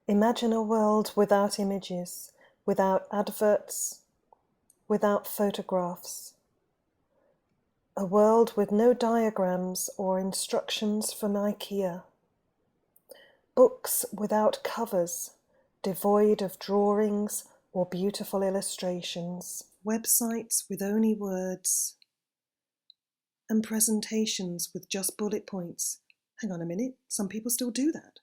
Imagine a world without images, without adverts, without photographs. A world with no diagrams or instructions from IKEA. Books without covers, devoid of drawings or beautiful illustrations. Websites with only words. And presentations with just bullet points. Hang on a minute, some people still do that.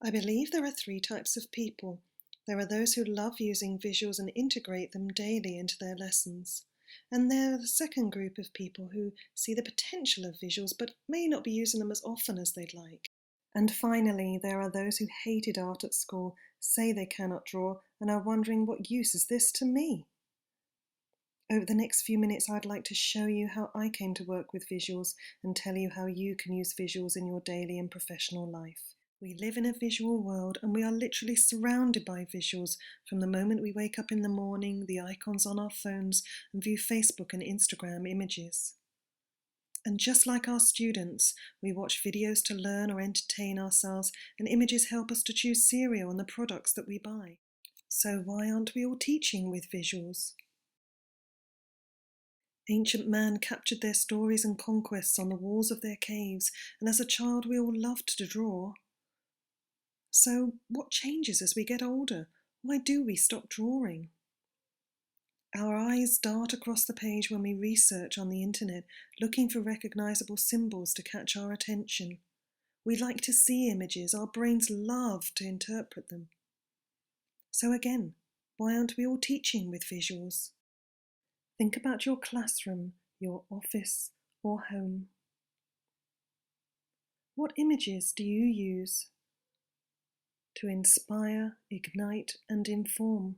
I believe there are 3 types of people. There are those who love using visuals and integrate them daily into their lessons. And there are the second group of people who see the potential of visuals but may not be using them as often as they'd like. And finally, there are those who hated art at school, say they cannot draw, and are wondering, what use is this to me? Over the next few minutes, I'd like to show you how I came to work with visuals and tell you how you can use visuals in your daily and professional life. We live in a visual world and we are literally surrounded by visuals from the moment we wake up in the morning, the icons on our phones, and view Facebook and Instagram images. And just like our students, we watch videos to learn or entertain ourselves, and images help us to choose cereal and the products that we buy. So why aren't we all teaching with visuals? Ancient man captured their stories and conquests on the walls of their caves, and as a child we all loved to draw. So what changes as we get older? Why do we stop drawing? Our eyes dart across the page when we research on the internet, looking for recognizable symbols to catch our attention. We like to see images, our brains love to interpret them. So again, why aren't we all teaching with visuals? Think about your classroom, your office, or home. What images do you use to inspire, ignite, and inform?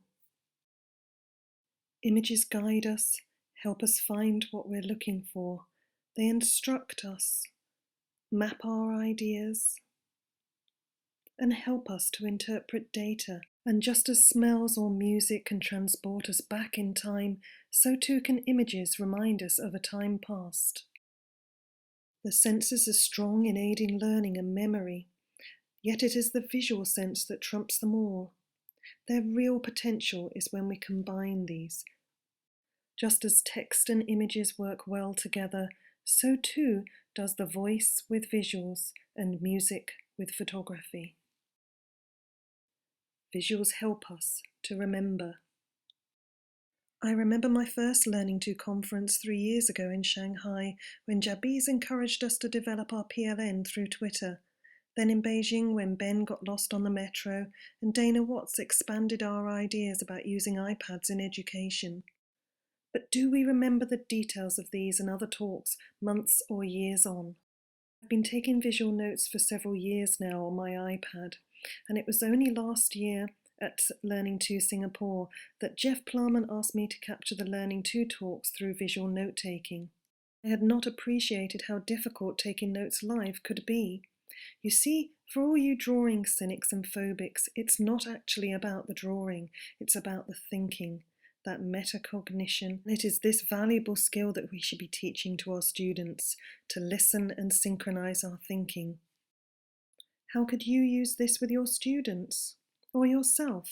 Images guide us, help us find what we're looking for. They instruct us, map our ideas, and help us to interpret data. And just as smells or music can transport us back in time, so too can images remind us of a time past. The senses are strong in aiding learning and memory, yet it is the visual sense that trumps them all. Their real potential is when we combine these. Just as text and images work well together, so too does the voice with visuals and music with photography. Visuals help us to remember. I remember my first Learning To conference 3 years ago in Shanghai, when Jabiz encouraged us to develop our PLN through Twitter. Then in Beijing, when Ben got lost on the metro, and Dana Watts expanded our ideas about using iPads in education. But do we remember the details of these and other talks months or years on? I've been taking visual notes for several years now on my iPad, and it was only last year at Learning To Singapore that Jeff Plumman asked me to capture the Learning To talks through visual note-taking. I had not appreciated how difficult taking notes live could be. You see, for all you drawing cynics and phobics, it's not actually about the drawing, it's about the thinking, that metacognition. It is this valuable skill that we should be teaching to our students, to listen and synchronize our thinking. How could you use this with your students or yourself?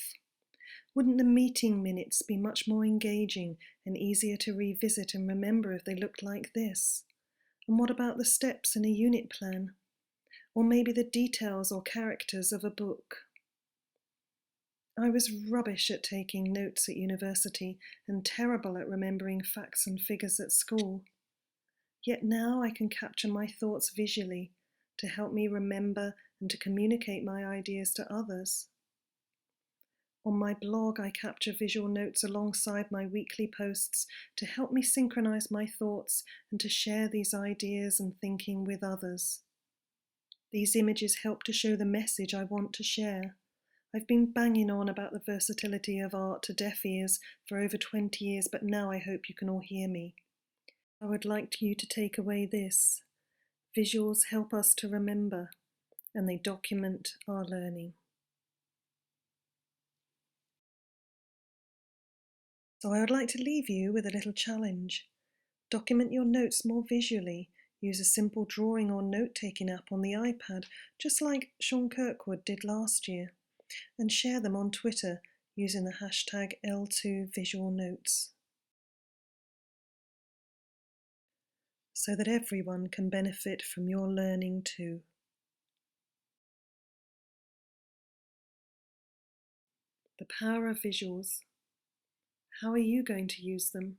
Wouldn't the meeting minutes be much more engaging and easier to revisit and remember if they looked like this? And what about the steps in a unit plan? Or maybe the details or characters of a book? I was rubbish at taking notes at university and terrible at remembering facts and figures at school. Yet now I can capture my thoughts visually to help me remember and to communicate my ideas to others. On my blog, I capture visual notes alongside my weekly posts to help me synchronize my thoughts and to share these ideas and thinking with others. These images help to show the message I want to share. I've been banging on about the versatility of art to deaf ears for over 20 years, but now I hope you can all hear me. I would like you to take away this. Visuals help us to remember, and they document our learning. So I would like to leave you with a little challenge. Document your notes more visually. Use a simple drawing or note-taking app on the iPad, just like Sean Kirkwood did last year. and share them on Twitter using the hashtag L2VisualNotes so that everyone can benefit from your learning too. The power of visuals. How are you going to use them?